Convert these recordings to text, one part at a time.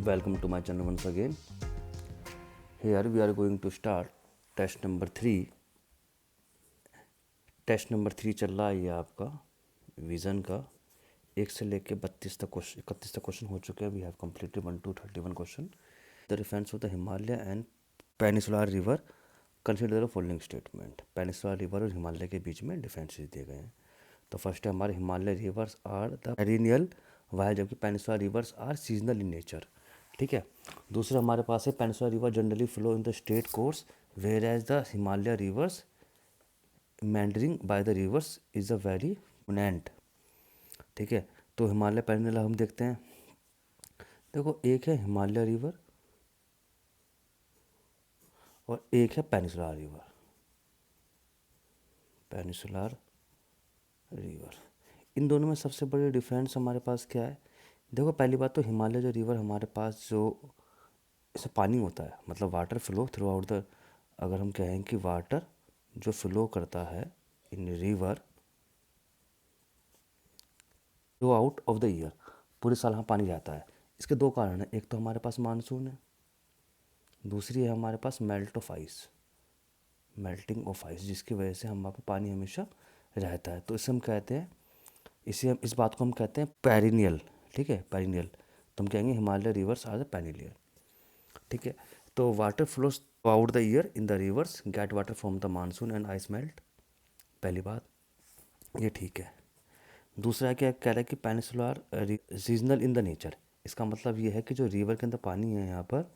Welcome to my channel once again. Here we are going to start test number 3. Test number 3 चल रहा है ये आपका vision का. 1 से लेके 32 तक क्वेश्चन 31 तक क्वेश्चन हो चुके हैं. We have completed 1 to 31 question. The defence of the Himalaya and peninsular river consider the following statement. Peninsular river और हिमालय के बीच में डिफेंसेस दिए गए हैं. तो फर्स्ट है हमारे Himalaya rivers are the perennial while, जबकि peninsular rivers are seasonal in nature. ठीक है. दूसरा हमारे पास है peninsular river generally flow in the straight course where as the Himalaya rivers meandering by the rivers is a very prominent. ठीक है. तो हिमालय पेरिनियल हम देखते हैं. देखो, एक है हिमालय रिवर और एक है पेनिसुलर रिवर. पेनिसुलर रिवर, इन दोनों में सबसे बड़ी डिफरेंस हमारे पास क्या है? देखो, पहली बात तो हिमालय जो रिवर हमारे पास जो इससे पानी होता है, मतलब water flow through out the, अगर हम कहें कि वाटर जो फ्लो करता है इन river through out of the year, पूरे साल यहाँ पानी रहता है. इसके दो कारण हैं. एक तो हमारे पास मानसून है, दूसरी है हमारे पास मेल्टिंग ऑफ आइस, जिसकी वजह से हमारे पास पानी हमेशा रहता है. तो इसे हम कहते हैं, इस बात को हम कहते हैं पेरिनियल. ठीक है, पेरिनियल. तो हम कहेंगे Himalaya rivers are the perennial. ठीक है. तो water flows out the year in the rivers get water from the monsoon and ice melt. पहली बात ये ठीक है. दूसरा क्या कह रहा है कि peninsular seasonal in the nature. इसका मतलब ये है कि जो रिवर के अंदर पानी है यहाँ पर,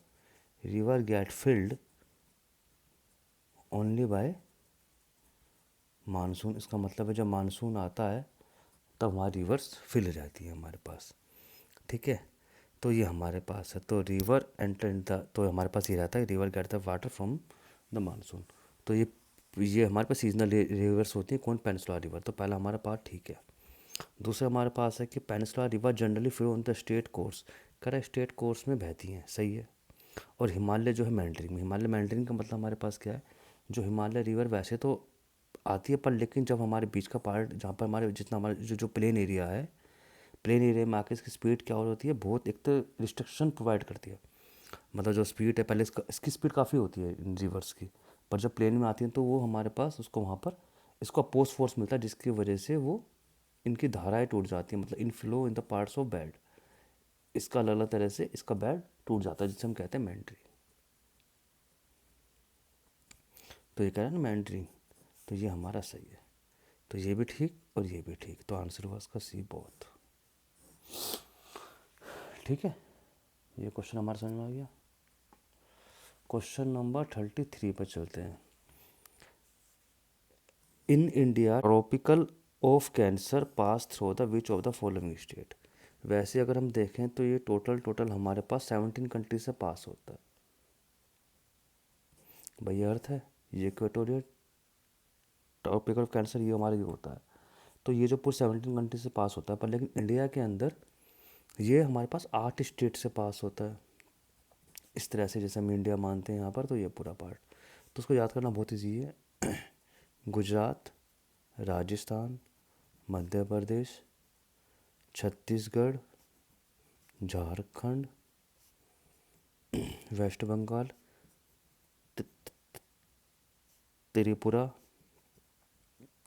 river get filled only by monsoon. इसका मतलब है जब मानसून आता है तब हमारी रिवर्स फिल रहती है हमारे पास. ठीक है. तो ये हमारे पास है. तो रिवर एंटर इन द, तो हमारे पास ये रहता है river get the water from the monsoon. तो ये हमारे पास सीजनल रिवर्स होती हैं. कौन? Peninsular river. तो पहला हमारा पार्ट ठीक है. दूसरा हमारे पास है कि peninsular river generally flow on the state course. कह रहा है स्टेट कोर्स में बहती हैं. सही है. और हिमालय जो है मैंडरिंग में. हिमालय मैंडरिंग का मतलब हमारे पास क्या है? जो हिमालय रिवर वैसे तो आती है, पर लेकिन जब हमारे बीच का पार्ट, जहाँ पर हमारे जितना हमारे जो प्लेन एरिया है, प्लेन एरिया में आके इसकी स्पीड क्या हो होती है, बहुत एक तो रिस्ट्रिक्शन प्रोवाइड करती है. मतलब जो स्पीड है पहले इसकी स्पीड काफ़ी होती है इन रिवर्स की, पर जब प्लेन में आती है तो वो हमारे पास उसको वहाँ पर इसको अपोज फोर्स मिलता है, जिसकी वजह से वो इनकी धाराएं टूट जाती हैं. मतलब in flow in the parts of bed, इसका अलग अलग तरह से इसका बेड टूट जाता है, जिसे हम कहते हैं मैंड्री. तो ये कह रहा है ना मैंड्री. तो ये हमारा सही है. तो ये भी ठीक और ये भी ठीक. तो आंसर हुआ इसका सी, बोथ. ठीक है. ये क्वेश्चन हमारा समझ में आ गया. क्वेश्चन नंबर 33 पर चलते हैं. In India tropical of cancer pass through the which of the following state. वैसे अगर हम देखें तो ये टोटल हमारे पास 17 कंट्री से पास होता है. भाई अर्थ है, ये इक्वेटोरियल ट्रॉपिकल ऑफ कैंसर ये हमारे भी होता है. तो ये जो पूरे 17 कंट्री से पास होता है, पर लेकिन इंडिया के अंदर ये हमारे पास 8 स्टेट से पास होता है. इस तरह से जैसे हम इंडिया मानते हैं यहाँ पर, तो ये पूरा पार्ट. तो उसको याद करना बहुत ईजी है. गुजरात, राजस्थान, मध्य प्रदेश, छत्तीसगढ़, झारखंड, वेस्ट बंगाल, त्रिपुरा,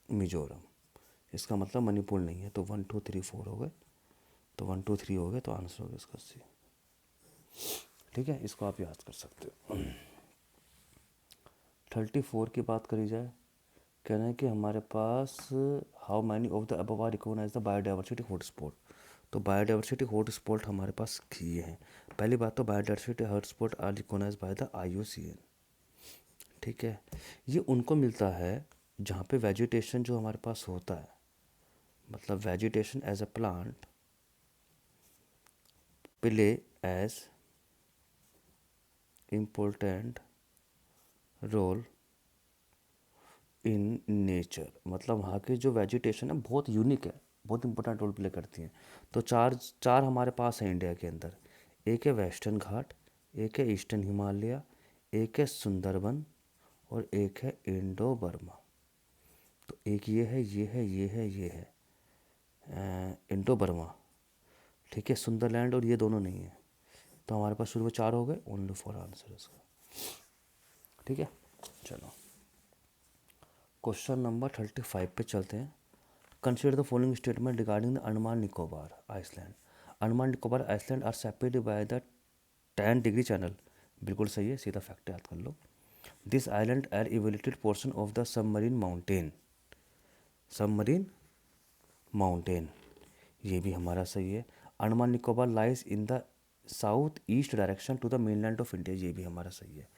मिजोरम. इसका मतलब मणिपुर नहीं है. तो 1 2 3 4 हो गए. तो 1 2 3 हो गए. तो आंसर होगा इसका सी. ठीक है. इसको आप याद कर सकते हो. 34 की बात करी जाए, कहना है कि हमारे पास how many of the above are recognize the biodiversity hotspot. तो बायोडाइवर्सिटी हॉटस्पॉट हमारे पास ये हैं. पहली बात तो biodiversity hotspot are recognize by the IUCN. ठीक है. ये उनको मिलता है जहाँ पे वेजिटेशन जो हमारे पास होता है, मतलब vegetation as a plant play as important role in nature. मतलब वहाँ की जो वेजिटेशन है बहुत यूनिक है, बहुत इंपॉर्टेंट रोल प्ले करती हैं. तो चार चार हमारे पास है इंडिया के अंदर. एक है वेस्टर्न घाट, एक है ईस्टर्न हिमालय, एक है सुंदरबन और एक है इंडो बर्मा. तो एक ये है, ये है, ये है, ये है इंडो बर्मा. ठीक है. सुंदरलैंड और ये दोनों नहीं है. तो हमारे पास शुरू में 4 हो गए, ओनली 4 आंसर इसका। ठीक है, चलो क्वेश्चन नंबर 35 पे चलते हैं। Consider the following statement regarding the Andaman Nicobar island. Andaman Nicobar island are separated by the 10 degree channel. बिल्कुल सही है, सीधा फैक्ट याद कर लो। This island are evaluated portion of the submarine mountain. Submarine mountain, ये भी हमारा सही है। Andaman Nicobar lies in the south east direction to the mainland of India, ये भी हमारा सही है।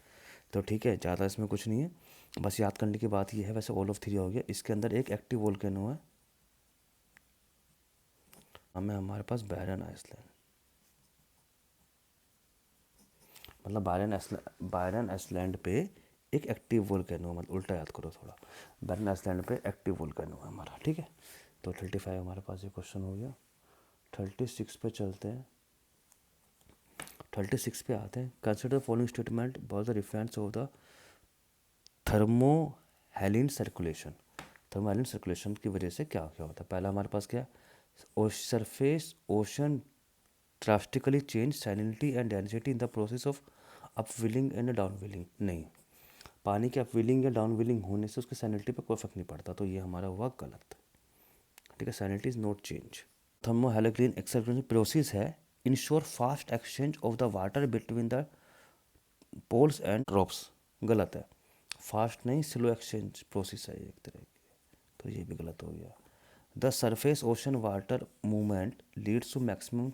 तो ठीक है, ज़्यादा इसमें कुछ नहीं है, बस याद करने की बात ये है। वैसे ऑल ऑफ 3 हो गया। इसके अंदर एक एक्टिव वोल्केनो है, हमें हमारे पास बैरन आइसलैंड, मतलब बैरन आइसलैंड पे एक एक्टिव वोल्केनो, मतलब उल्टा याद करो थोड़ा, बैरन आइसलैंड पे एक्टिव वोल्केनो है हमारा। ठीक है, तो 35 हमारे पास ये क्वेश्चन हो गया। 36 पे चलते हैं। 36 पे आते हैं। Consider following statement about the reference of the thermohaline circulation. Thermohaline circulation की वजह से क्या क्या होता है। पहला हमारे पास क्या, surface ocean drastically change salinity and density in the process of upwelling and downwelling. नहीं, पानी के अपविलिंग या डाउनविलिंग होने से उसके सैलिनिटी पर कोई फर्क नहीं पड़ता, तो ये हमारा हुआ गलत। ठीक है, salinity is not change. Thermohaline exertion process है ensure fast exchange of the water between the poles and drops. गलत है, फास्ट नहीं, स्लो एक्सचेंज प्रोसेस है एक तरह की, तो ये भी गलत हो गया। The surface ocean water movement leads to maximum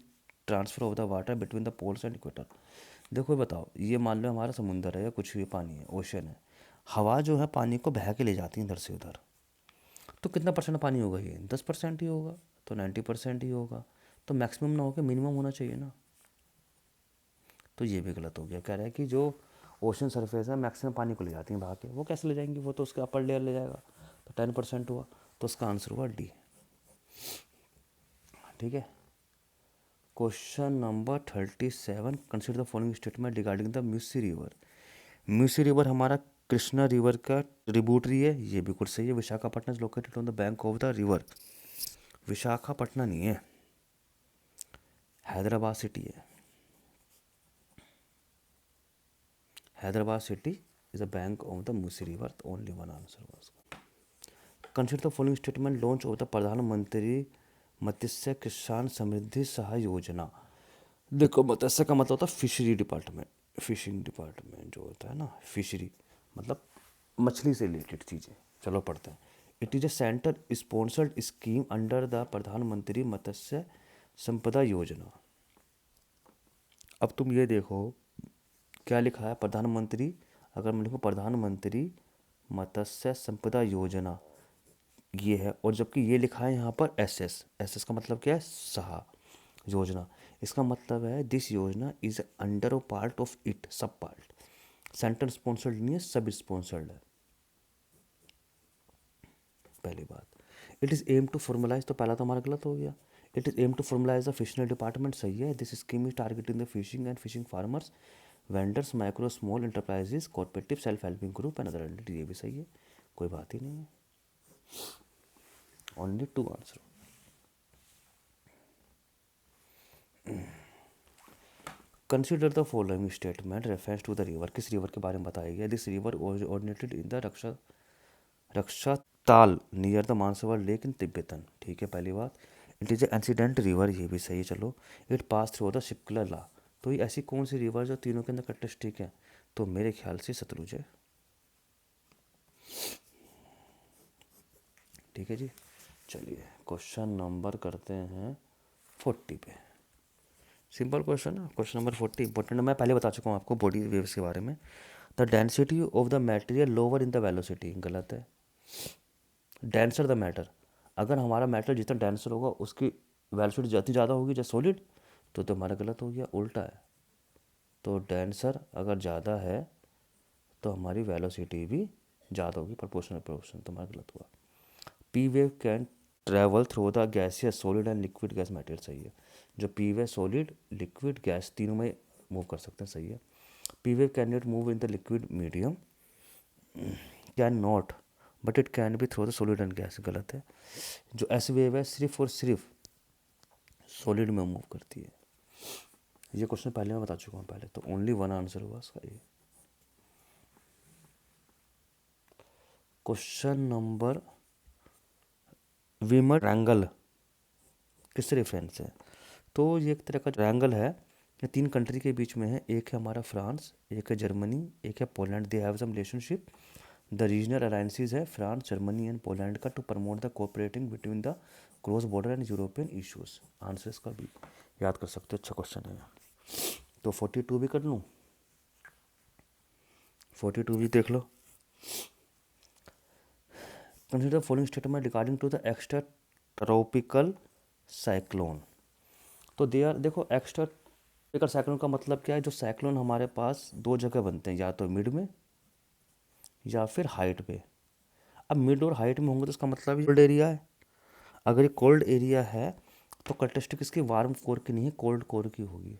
transfer of the water between the poles and equator. देखो बताओ, ये मान लो हमारा समुंदर है या कुछ भी पानी है, ओशन है, हवा जो है पानी को बहा के ले जाती है इधर से उधर, तो कितना परसेंट पानी होगा, ये 10% ही होगा, तो 90% ही होगा, तो मैक्सिमम ना होकर मिनिमम होना चाहिए ना, तो ये भी गलत हो गया। कह रहा है कि जो ओशन सरफेस है मैक्सिमम पानी को ले जाती हैं बहा के, वो कैसे ले जाएंगी, वो तो उसका अपर लेयर ले जाएगा, तो 10% हुआ, तो उसका आंसर हुआ डी। ठीक है, question number 37। Consider the following statement regarding the Meucci river. Meucci river हमारा कृष्णा रिवर का ट्रिब्यूटरी है, ये बिल्कुल सही है। Visakhapatnam is located on the bank of the river. Visakhapatnam नहीं है, हैदराबाद सिटी है। Hyderabad city is a bank of the Musi river, only one answer was. Consider the following statement launch of the प्रधानमंत्री मत्स्य किसान समृद्धि सहाय योजना। देखो, मत्स्य का मतलब होता है फिशरी डिपार्टमेंट, फिशिंग डिपार्टमेंट जो होता है ना, फिशरी मतलब मछली से रिलेटेड चीज़ें। चलो पढ़ते हैं। It is a centre sponsored scheme under the प्रधानमंत्री मत्स्य संपदा योजना। अब तुम ये देखो क्या लिखा है, प्रधानमंत्री, अगर मैं लिखूँ प्रधानमंत्री मत्स्य संपदा योजना, ये है, और जबकि ये लिखा है यहाँ पर एसएस। एसएस का मतलब क्या है, सहा योजना। इसका मतलब है this yojana is under a part of it, sub part. Centre sponsored नहीं है, सब स्पॉन्सर्ड है, पहली बात। It is aim to formalise, तो पहला तो हमारा गलत हो गया। It is aim to formalise the fishery department, सही है। This scheme is targeting the fishing and fishing farmers, vendors, micro small enterprises, corporative self helping group and other entity, ये भी सही है, कोई बात ही नहीं है। Only 2 answer. Consider the following statement reference to the river. किस रिवर के बारे में बताया गया। This river originated in the Raksha Tal near the Mansarovar lake in Tibetan. ठीक है, पहली बात। इट इज़ इंसिडेंट रिवर, ये भी सही है। चलो, इट पास थ्रू द शिप्ला ला, तो ये ऐसी कौन सी रिवर जो तीनों के अंदर कटस्टिक है, तो मेरे ख्याल से सतलुज है। ठीक है जी, चलिए क्वेश्चन नंबर करते हैं 40 पे। सिंपल क्वेश्चन है, क्वेश्चन नंबर 40 इंपॉर्टेंट। मैं पहले बता चुका हूँ आपको बॉडी वेव्स के बारे में। The density of the material lower in the velocity, गलत है। डेंसर द मैटर, अगर हमारा मैटर जितना डेंसर होगा उसकी वेलोसिटी जितनी ज़्यादा होगी जैसे सॉलिड, तो हमारा गलत हो गया, उल्टा है। तो डेंसर अगर ज़्यादा है तो हमारी वेलोसिटी भी ज़्यादा होगी, प्रोपोर्शनल, तो हमारा गलत हुआ। P wave can travel through the gaseous solid and liquid gas material, सही है। जो P wave solid liquid gas तीनों में मूव कर सकते हैं, सही है। P wave can not move in the liquid medium, can not, but it can be through the solid and gas, गलत है। जो एस वेव है सिर्फ और सिर्फ सॉलिड में मूव करती है। ये क्वेश्चन पहले मैं बता चुका हूँ पहले, तो ओनली वन आंसर हुआ इसका ये। क्वेश्चन नंबर, वीमर ट्रायंगल किससे रेफरेंस है? तो ये एक तरह का ट्रायंगल है, ये 3 कंट्री के बीच में है। एक है हमारा फ्रांस, एक है जर्मनी, एक है Poland. They have some relationship. The regional alliances है फ्रांस, जर्मनी एंड पोलैंड का, to promote the cooperating between the cross border and European issues. Answer इसका भी याद कर सकते हो, अच्छा क्वेश्चन है। तो 42 भी कर लूँ, 42 भी देख लो। Consider following statement regarding to the extra tropical cyclone. तो दे आर, देखो एक्स्ट्रा ट्रॉपिकल साइक्लोन का मतलब क्या है? जो साइक्लोन हमारे पास 2 जगह बनते हैं, या तो मिड में या फिर हाइट पे। अब मिड और हाइट में होंगे तो इसका मतलब कोल्ड एरिया है। अगर ये कोल्ड एरिया है तो करेक्टरिस्टिक इसकी वार्म कोर की नहीं है, कोल्ड कोर की होगी।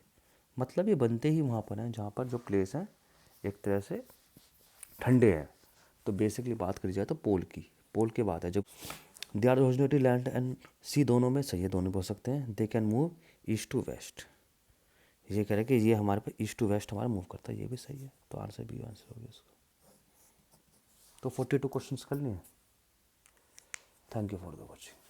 मतलब ये बनते ही वहाँ पर हैं जहाँ पर जो प्लेस हैं एक तरह से ठंडे हैं। तो बेसिकली बात करी जाए तो पोल की, पोल के बाद है जब they are originally land and sea, दोनों में सही है, दोनों भी हो सकते हैं। They can move east to west, ये कह रहे हैं कि ये हमारे पे ईस्ट टू वेस्ट हमारा मूव करता है, ये भी सही है। तो आंसर भी आंसर हो गया इसका। तो 42 क्वेश्चंस कर लिए। Thank you for the watching.